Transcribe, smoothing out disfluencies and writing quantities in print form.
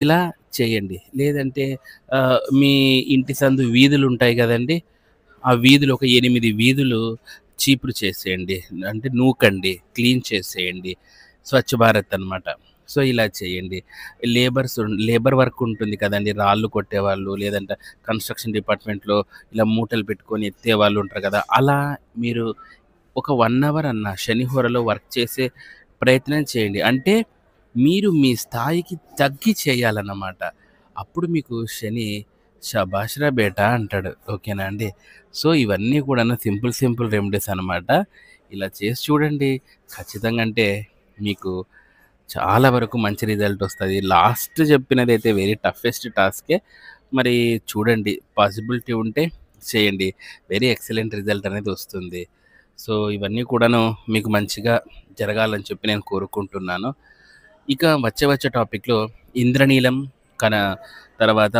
ఇలా చేయండి. లేదంటే మీ ఇంటి సందు వీధులుంటాయి గదండీ! ఆ వీధులు ఒక 8 వీధులు చీపురు చేసేయండి. అంటే నూకండి, క్లీన్ చేసేయండి. స్వచ్ఛ భారత్ అనమాట. సో, ఇలా చేయండి. లేబర్ వర్క్ ఉంటుంది కదండీ! రాళ్ళు కొట్టేవాళ్ళు, లేదంటే కన్‌స్ట్రక్షన్ డిపార్ట్‌మెంట్‌లో ఇలా మూటలు పెట్టుకొని ఎత్తేవాళ్ళు ఉంటారు కదా! అలా మీరు ఒక 1 అవర్ అన్నా శనిహొరలో వర్క్ చేసే ప్రయత్నం చేయండి. అంటే మీరు మీ స్థాయికి తగ్గి చేయాలన్నమాట. అప్పుడు మీకు శని శభాష్‌రా బేటా అంటాడు. ఓకేనా అండి? సో, ఇవన్నీ కూడాను సింపుల్ రెమెడీస్ అనమాట. ఇలా చేసి చూడండి. ఖచ్చితంగా అంటే మీకు చాలా వరకు మంచి రిజల్ట్ ఒస్తది. లాస్ట్ చెప్పినదైతే వెరీ టఫెస్ట్ టాస్కే. మరి చూడండి పాసిబిలిటీ ఉంటే చేయండి. వెరీ ఎక్సలెంట్ రిజల్ట్ అనేది వస్తుంది. సో, ఇవన్నీ కూడాను మీకు మంచిగా జరగాలని చెప్పి నేను కోరుకుంటున్నాను. ఇక వచ్చే టాపిక్‌లో ఇంద్రనీలం కన తర్వాత